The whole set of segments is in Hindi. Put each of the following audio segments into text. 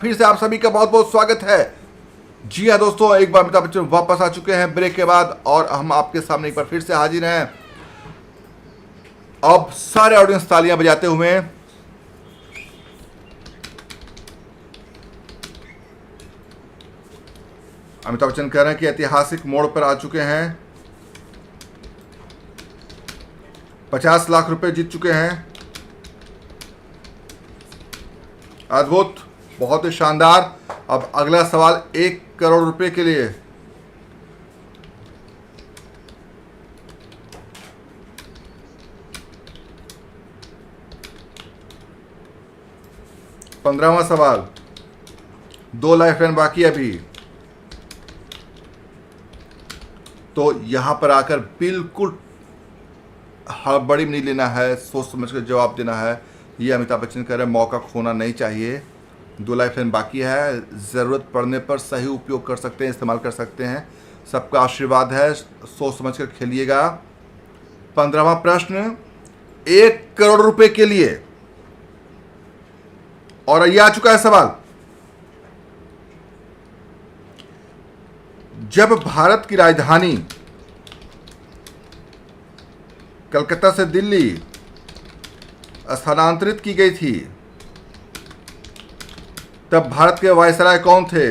फिर से आप सभी का बहुत बहुत स्वागत है। जी हाँ दोस्तों, एक बार अमिताभ बच्चन वापस आ चुके हैं ब्रेक के बाद और हम आपके सामने एक बार फिर से हाजिर हैं। अब सारे ऑडियंस तालियां बजाते हुए अमिताभ बच्चन कह रहे हैं कि ऐतिहासिक मोड़ पर आ चुके हैं। 50 लाख रुपए जीत चुके हैं। अद्भुत, बहुत ही शानदार। अब अगला सवाल 1 करोड़ रुपए के लिए। पंद्रहवां सवाल, 2 लाइफ लाइन बाकी है अभी। तो यहां पर आकर बिल्कुल हड़बड़ी में नहीं लेना है, सोच समझ कर जवाब देना है। ये अमिताभ बच्चन कह रहे हैं, मौका खोना नहीं चाहिए। 2 लाइफ लाइन बाकी है, ज़रूरत पड़ने पर सही उपयोग कर सकते हैं, इस्तेमाल कर सकते हैं। सबका आशीर्वाद है, सोच समझ कर खेलिएगा। 15वां प्रश्न 1 करोड़ रुपए के लिए, और ये आ चुका है सवाल। जब भारत की राजधानी कलकत्ता से दिल्ली स्थानांतरित की गई थी, तब भारत के वायसराय कौन थे?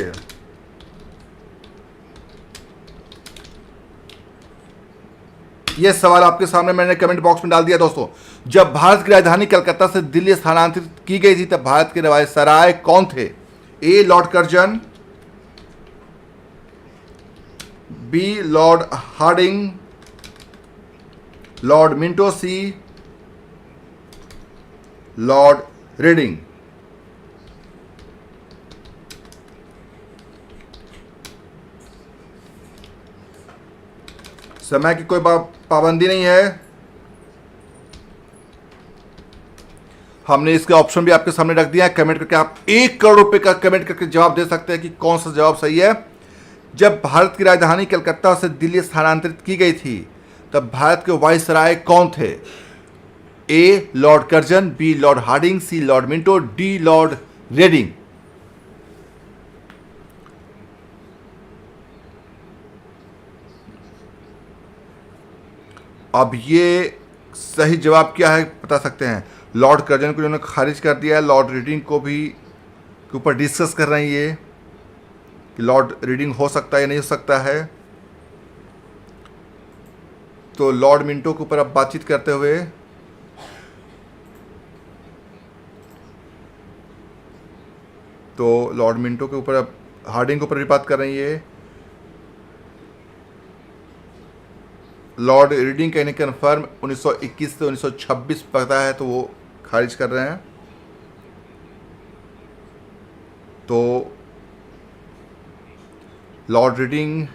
यह सवाल आपके सामने मैंने कमेंट बॉक्स में डाल दिया दोस्तों। जब भारत की राजधानी कलकत्ता से दिल्ली स्थानांतरित की गई थी, तब भारत के वायसराय कौन थे? A Lord Curzon, B Lord Hardinge, Lord Minto, C Lord Reading. समय की कोई पाबंदी नहीं है। हमने इसके ऑप्शन भी आपके सामने रख दिया है। कमेंट करके आप 1 करोड़ रुपए का कमेंट करके जवाब दे सकते हैं कि कौन सा जवाब सही है। जब भारत की राजधानी कलकत्ता से दिल्ली स्थानांतरित की गई थी, तब भारत के वायसराय कौन थे? A Lord Curzon, B Lord Hardinge, C Lord Minto, D Lord Reading. अब ये सही जवाब क्या है बता सकते हैं? लॉर्ड कर्जन को उन्होंने खारिज कर दिया है। लॉर्ड रीडिंग को भी के ऊपर डिस्कस कर रहे हैं ये कि लॉर्ड रीडिंग हो सकता है या नहीं हो सकता है। तो लॉर्ड मिंटो के ऊपर अब बातचीत करते हुए लॉर्ड मिंटो के ऊपर अब हार्डिंग के ऊपर भी बात कर रही है। लॉर्ड रीडिंग कहने कन्फर्म 1921 से 1926 पता है, तो वो खारिज कर रहे हैं। तो लॉर्ड रीडिंग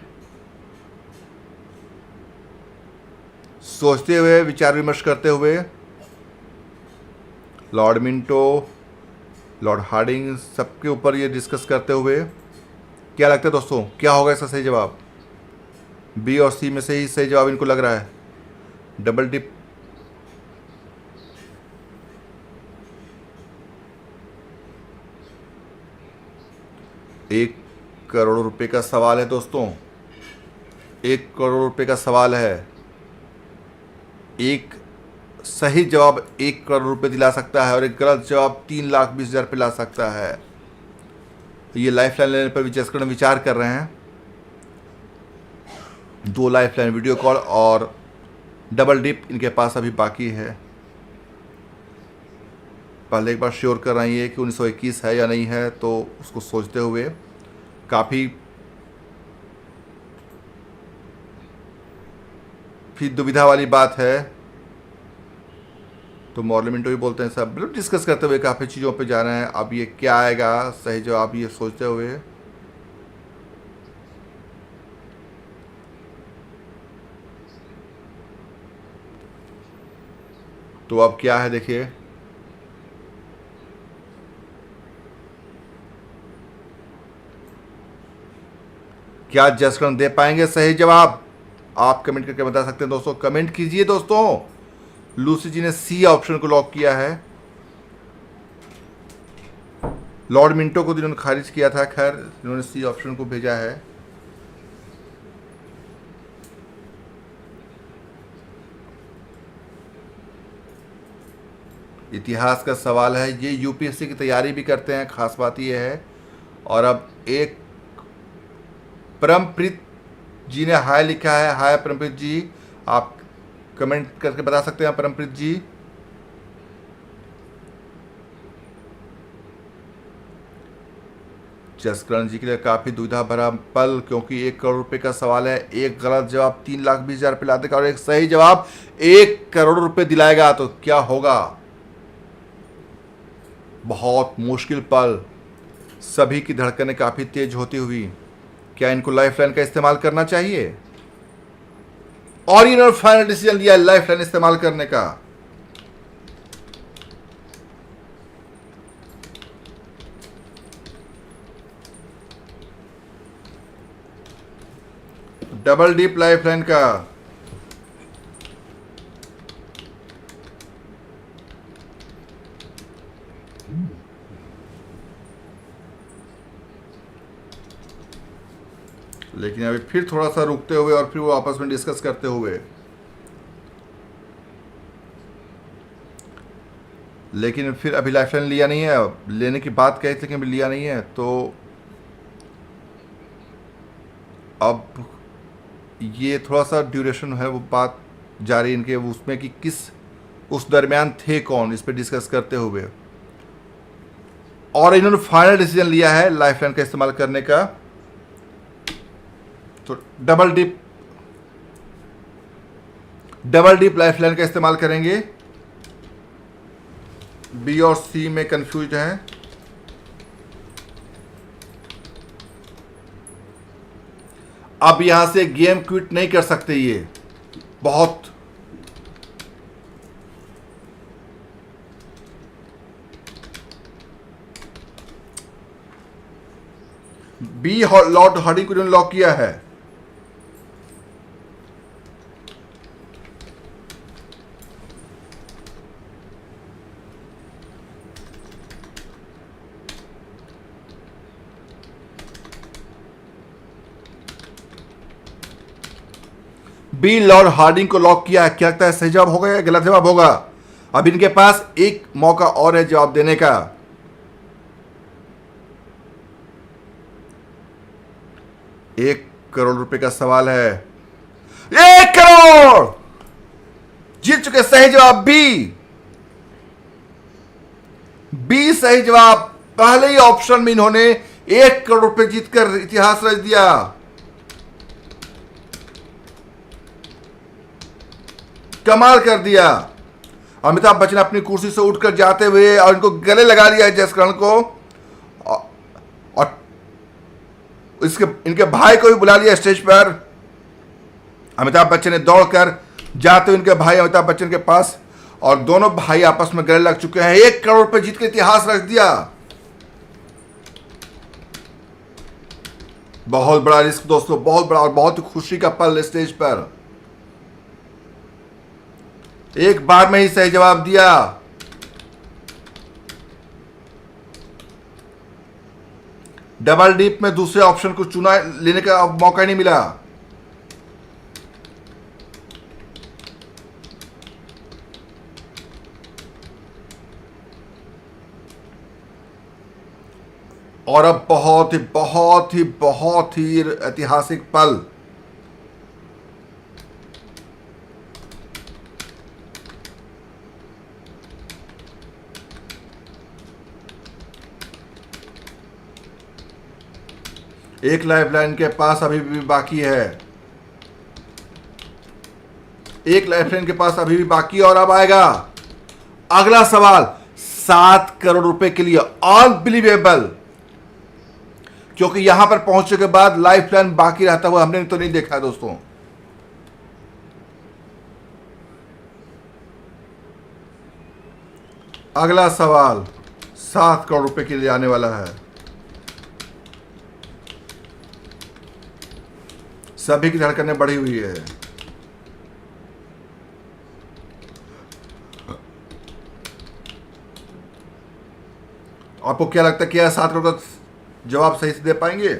सोचते हुए, विचार विमर्श करते हुए, लॉर्ड मिंटो, लॉर्ड हार्डिंग सबके ऊपर ये डिस्कस करते हुए, क्या लगता है दोस्तों, क्या होगा इसका सही जवाब? बी और सी में से ही सही जवाब इनको लग रहा है। Double dip. एक करोड़ रुपए का सवाल है दोस्तों, 1 करोड़ रुपए का सवाल है। एक सही जवाब 1 करोड़ रुपए दिला सकता है और एक गलत जवाब 3,20,000 रुपये ला सकता है। तो ये लाइफ लाइन लेने पर विचार कर रहे हैं। 2 लाइफ लाइन, वीडियो कॉल और डबल डिप इनके पास अभी बाकी है। पहले एक बार श्योर कर रही है कि 1921 है या नहीं है, तो उसको सोचते हुए काफ़ी फिर दुविधा वाली बात है। तो मॉर्ले मिंटो भी बोलते हैं, सब मतलब डिस्कस करते हुए काफ़ी चीज़ों पे जा रहे हैं। अब ये क्या आएगा सही जवाब, ये सोचते हुए तो अब क्या है देखिए। क्या जसकरण दे पाएंगे सही जवाब? आप कमेंट करके बता सकते हैं दोस्तों। कमेंट कीजिए दोस्तों। लूसी जी ने सी ऑप्शन को लॉक किया है। लॉर्ड मिंटो को जिन्होंने खारिज किया था, खैर इन्होंने सी ऑप्शन को भेजा है। इतिहास का सवाल है, ये यूपीएससी की तैयारी भी करते हैं, खास बात ये है। और अब एक परमप्रीत जी ने हाय लिखा है। हाय परमप्रीत जी, आप कमेंट करके बता सकते हैं परमप्रीत जी। जसकरण जी के लिए काफ़ी दुविधा भरा पल, क्योंकि 1 करोड़ रुपए का सवाल है। एक गलत जवाब 3,20,000 रुपये लाते का और एक सही जवाब 1 करोड़ रुपए दिलाएगा, तो क्या होगा? बहुत मुश्किल पल, सभी की धड़कनें काफ़ी तेज होती हुई। क्या इनको लाइफ लाइन का इस्तेमाल करना चाहिए? और इन्होंने फाइनल डिसीजन लिया लाइफ लाइन इस्तेमाल करने का। डबल डीप लाइफ लाइन का। लेकिन अभी फिर थोड़ा सा रुकते हुए और फिर वो आपस में डिस्कस करते हुए, लेकिन फिर अभी लाइफ लाइन लिया नहीं है। लेने की बात कही थी लेकिन अभी लिया नहीं है, तो अब ये थोड़ा सा ड्यूरेशन है, वो बात जारी इनके उसमें कि किस उस दरमियान थे कौन, इस पर डिस्कस करते हुए। और इन्होंने फाइनल डिसीजन लिया है लाइफ लाइन का इस्तेमाल करने का। तो डबल डीप लाइफ लाइन का इस्तेमाल करेंगे। बी और सी में कंफ्यूज हैं। अब यहां से गेम क्विट नहीं कर सकते, ये बहुत बी लॉर्ड हार्डिंग को लॉक किया है। बी लॉर्ड हार्डिंग को लॉक किया है। क्या लगता है सही जवाब होगा या गलत जवाब होगा? अब इनके पास एक मौका और है जवाब देने का। 1 करोड़ रुपए का सवाल है। 1 करोड़ जीत चुके। सही जवाब बी सही जवाब। पहले ही ऑप्शन में इन्होंने 1 करोड़ रुपए जीतकर इतिहास रच दिया। कमाल कर दिया। अमिताभ बच्चन अपनी कुर्सी से उठकर जाते हुए और इनको गले लगा लिया है जसकरण को, और इसके इनके भाई को भी बुला लिया स्टेज पर। अमिताभ बच्चन ने दौड़कर जाते हुए इनके भाई अमिताभ बच्चन के पास, और दोनों भाई आपस में गले लग चुके हैं। 1 करोड़ रुपए जीत के इतिहास रख दिया। बहुत बड़ा रिस्क दोस्तों, बहुत बड़ा और बहुत खुशी का पल स्टेज पर। एक बार में ही सही जवाब दिया। डबल डीप में दूसरे ऑप्शन को चुना लेने का मौका ही नहीं मिला। और अब बहुत ही ऐतिहासिक पल। एक लाइफ लाइन के पास अभी भी बाकी है। एक लाइफ लाइन के पास अभी भी बाकी, और अब आएगा अगला सवाल 7 करोड़ रुपए के लिए। अनबिलीवेबल, क्योंकि यहां पर पहुंचने के बाद लाइफ लाइन बाकी रहता हुआ हमने तो नहीं देखा दोस्तों। अगला सवाल 7 करोड़ रुपए के लिए आने वाला है। सभी की धड़कनें बढ़ी हुई है। आपको क्या लगता है कि यह 7 करोड़ का जवाब सही से दे पाएंगे?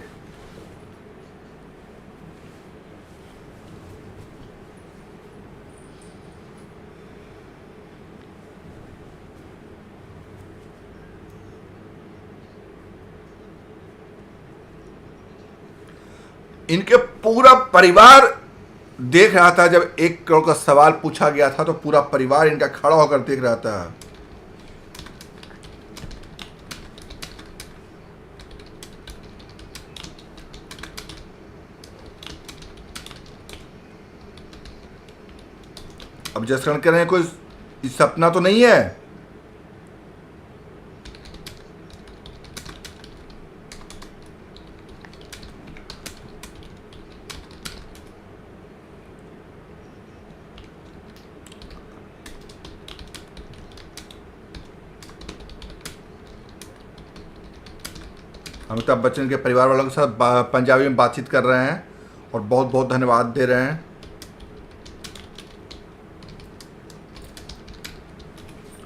इनके पूरा परिवार देख रहा था। जब 1 करोड़ का सवाल पूछा गया था तो पूरा परिवार इनका खड़ा होकर देख रहा था। अब जसकरण कह रहे हैं कोई सपना तो नहीं है। अमिताभ बच्चन के परिवार वालों के साथ पंजाबी में बातचीत कर रहे हैं और बहुत बहुत धन्यवाद दे रहे हैं।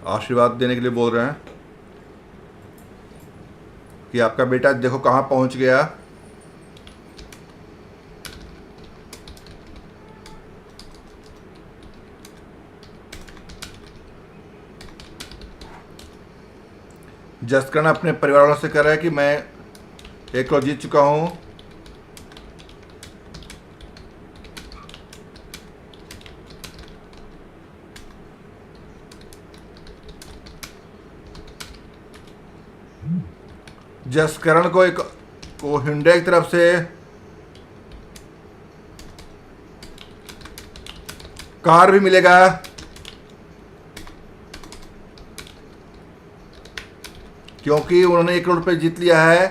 आशीर्वाद देने के लिए बोल रहे हैं कि आपका बेटा देखो कहां पहुंच गया। जसकरण अपने परिवार वालों से कह रहा है कि मैं 1 करोड़ जीत चुका हूं। जसकरण को hyundai की तरफ से कार भी मिलेगा। क्योंकि उन्होंने 1 करोड़ रुपए जीत लिया है।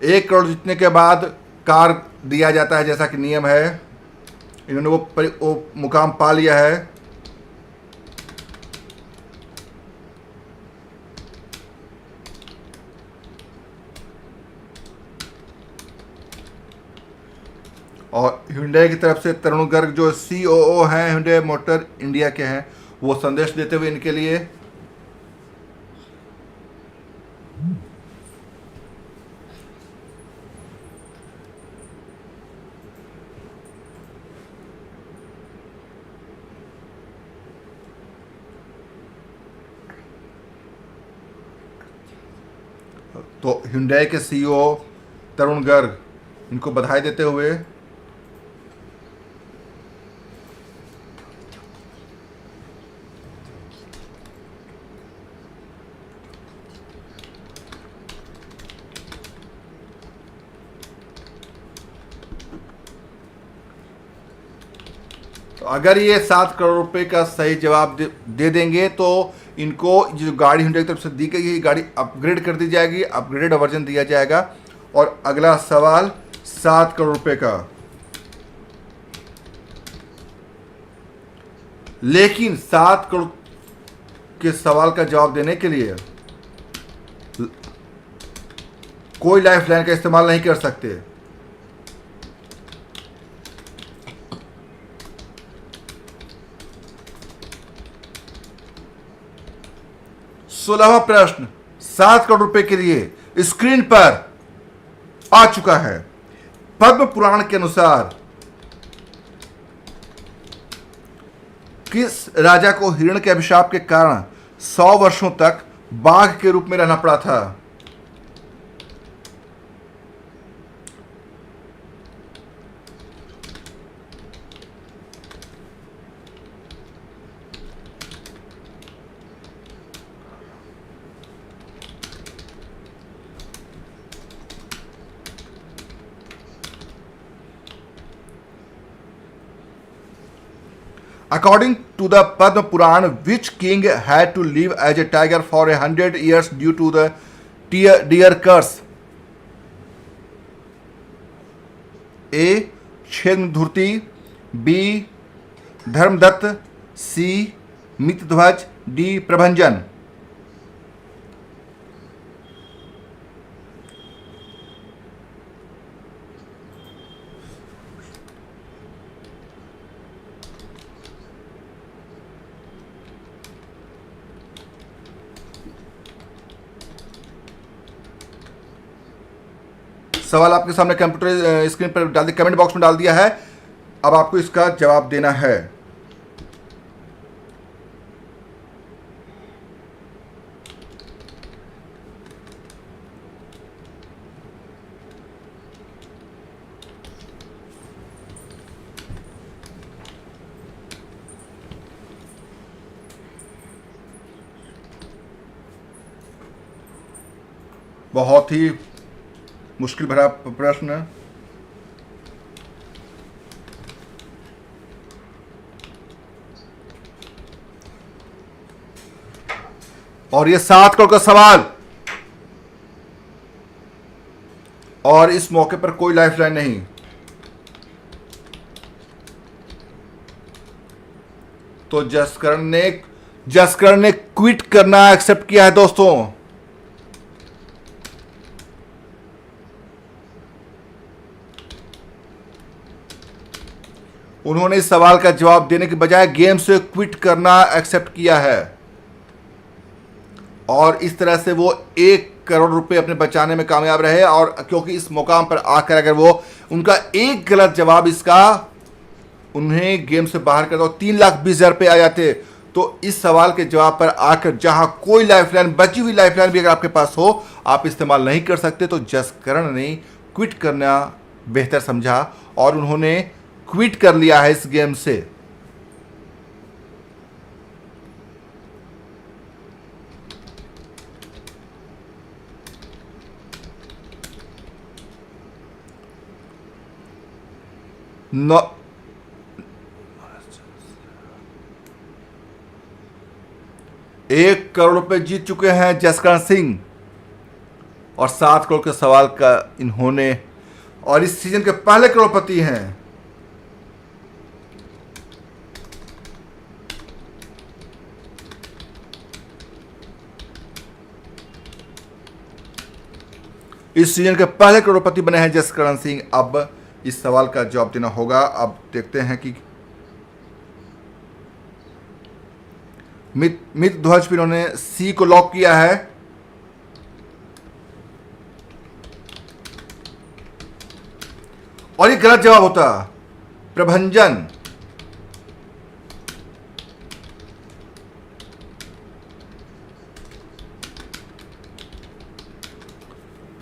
1 करोड़ जीतने के बाद कार दिया जाता है जैसा कि नियम है। इन्होंने वो मुकाम पा लिया है। और hyundai की तरफ से तरुण गर्ग जो COO हैं hyundai मोटर इंडिया के हैं, वो संदेश देते हुए इनके लिए तो hyundai के CEO तरुण गर्ग इनको बधाई देते हुए तो अगर ये 7 करोड़ रुपए का सही जवाब दे देंगे तो इनको जो गाड़ी hyundai की तरफ से दी गई है गाड़ी अपग्रेड कर दी जाएगी, अपग्रेडेड वर्जन दिया जाएगा। और अगला सवाल 7 करोड़ रुपए का। लेकिन 7 करोड़ के सवाल का जवाब देने के लिए कोई लाइफ लाइन का इस्तेमाल नहीं कर सकते। 16वां प्रश्न 7 करोड़ रुपए के लिए स्क्रीन पर आ चुका है। पद्म पुराण के अनुसार किस राजा को हिरण के अभिशाप के कारण 100 वर्षों तक बाघ के रूप में रहना पड़ा था? According to the Padma Puran, which king had to live as a tiger for 100 years due to the deer curse? A. क्षेमधुर्ति, B. Dharmadatta, C. मितध्वज, D. प्रभंजन। सवाल आपके सामने कंप्यूटर स्क्रीन पर डाल दिया, कमेंट बॉक्स में डाल दिया है। अब आपको इसका जवाब देना है। बहुत ही मुश्किल भरा प्रश्न है। और ये 7 करोड़ का सवाल, और इस मौके पर कोई लाइफलाइन नहीं। तो जसकरण ने क्विट करना एक्सेप्ट किया है दोस्तों। उन्होंने इस सवाल का जवाब देने के बजाय गेम से क्विट करना एक्सेप्ट किया है, और इस तरह से वो 1 करोड़ रुपए अपने बचाने में कामयाब रहे। और क्योंकि इस मुकाम पर आकर अगर वो उनका एक गलत जवाब इसका उन्हें गेम से बाहर कर दो, 3,20,000 रुपये आ जाते। तो इस सवाल के जवाब पर आकर जहां कोई लाइफलाइन, बची हुई लाइफलाइन भी अगर आपके पास हो, आप इस्तेमाल नहीं कर सकते, तो जसकरण ने क्विट करना बेहतर समझा और उन्होंने क्विट कर लिया है इस गेम से। नो 1 करोड़ रुपए जीत चुके हैं जसकरण सिंह, और 7 करोड़ के सवाल का इन्होंने, और इस सीजन के पहले करोड़पति हैं। इस सीजन के पहले करोड़पति बने हैं जसकरण सिंह। अब इस सवाल का जवाब देना होगा। अब देखते हैं कि मित ध्वज पर इन्होंने सी को लॉक किया है, और ये गलत जवाब होता। प्रभंजन,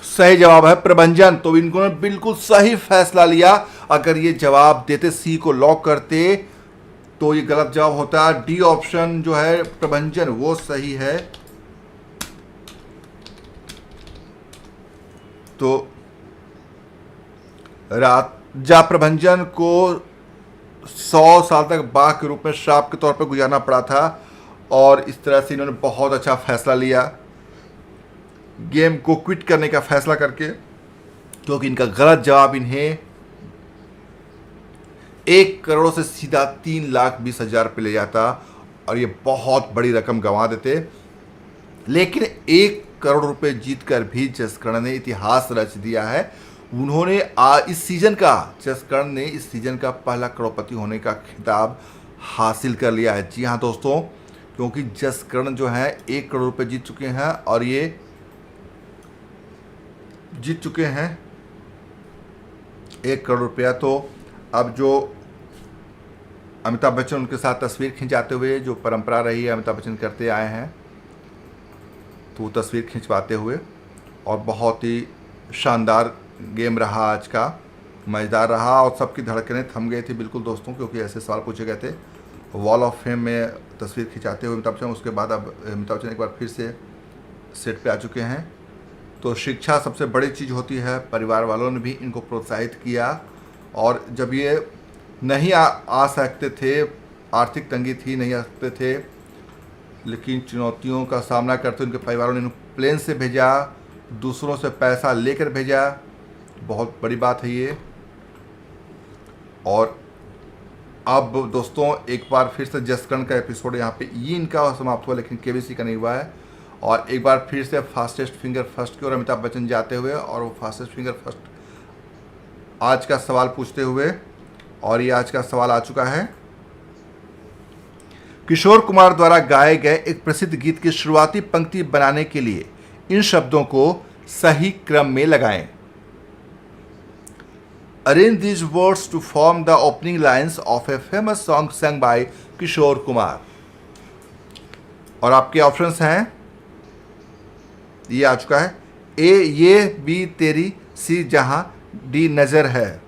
सही जवाब है प्रभंजन। तो इनको बिल्कुल सही फैसला लिया। अगर ये जवाब देते, सी को लॉक करते, तो ये गलत जवाब होता। डी ऑप्शन जो है प्रभंजन, वो सही है। तो राजा प्रभंजन को 100 साल तक बाघ के रूप में श्राप के तौर पर गुजारना पड़ा था, और इस तरह से इन्होंने बहुत अच्छा फैसला लिया गेम को क्विट करने का फैसला करके, क्योंकि इनका गलत जवाब इन्हें 1 करोड़ से सीधा 3,20,000 रुपये ले जाता, और ये बहुत बड़ी रकम गंवा देते। लेकिन 1 करोड़ रुपए जीतकर भी जसकरण ने इतिहास रच दिया है। उन्होंने इस सीजन का, जसकरण ने इस सीजन का पहला करोड़पति होने का खिताब हासिल कर लिया है। जी हाँ दोस्तों, क्योंकि जसकरण जो है 1 करोड़ रुपए जीत चुके हैं, और ये जीत चुके हैं 1 करोड़ रुपया। तो अब जो अमिताभ बच्चन उनके साथ तस्वीर खिंचाते हुए, जो परंपरा रही है अमिताभ बच्चन करते आए हैं, तो वो तस्वीर खिंचवाते हुए, और बहुत ही शानदार गेम रहा आज का, मज़ेदार रहा, और सबकी धड़कनें थम गई थी बिल्कुल दोस्तों, क्योंकि ऐसे सवाल पूछे गए थे। वॉल ऑफ फेम में तस्वीर खिंचाते हुए अमिताभ बच्चन, उसके बाद अब अमिताभ बच्चन एक बार फिर से सेट पे आ चुके हैं। तो शिक्षा सबसे बड़ी चीज़ होती है। परिवार वालों ने भी इनको प्रोत्साहित किया, और जब ये नहीं आ सकते थे, आर्थिक तंगी थी, नहीं आ सकते थे, लेकिन चुनौतियों का सामना करते उनके परिवारों ने इनको प्लेन से भेजा, दूसरों से पैसा लेकर भेजा। बहुत बड़ी बात है ये। और अब दोस्तों एक बार फिर से जसकरण का एपिसोड यहाँ पे ये इनका समाप्त हुआ, लेकिन केबीसी का नहीं हुआ है। और एक बार फिर से फास्टेस्ट फिंगर फर्स्ट की ओर अमिताभ बच्चन जाते हुए, और वो फास्टेस्ट फिंगर फर्स्ट आज का सवाल पूछते हुए, और ये आज का सवाल आ चुका है। किशोर कुमार द्वारा गाए गए एक प्रसिद्ध गीत की शुरुआती पंक्ति बनाने के लिए इन शब्दों को सही क्रम में लगाएं। Arrange these words to form the opening lines of a famous song sung by Kishore Kumar. और आपके ऑप्शंस हैं, ये आ चुका है, ए ये, बी तेरी, सी जहां, डी नजर है।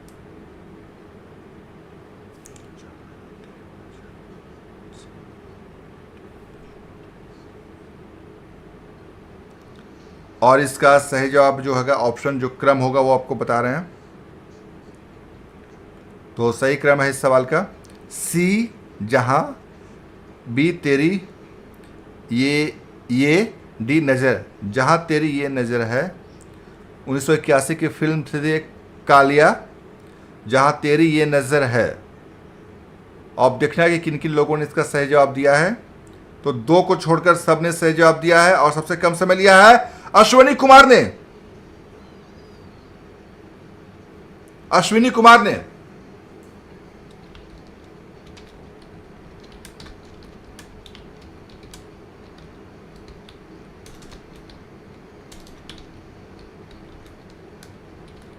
और इसका सही जवाब जो होगा, ऑप्शन जो क्रम होगा वो आपको बता रहे हैं। तो सही क्रम है इस सवाल का सी जहां, बी तेरी, ये डी नज़र। जहां तेरी ये नज़र है 1981 की फिल्म थी कालिया, जहां तेरी ये नज़र है। अब देखना है कि किन किन लोगों ने इसका सही जवाब दिया है। तो 2 को छोड़कर सबने सही जवाब दिया है और सबसे कम समय लिया है अश्विनी कुमार ने।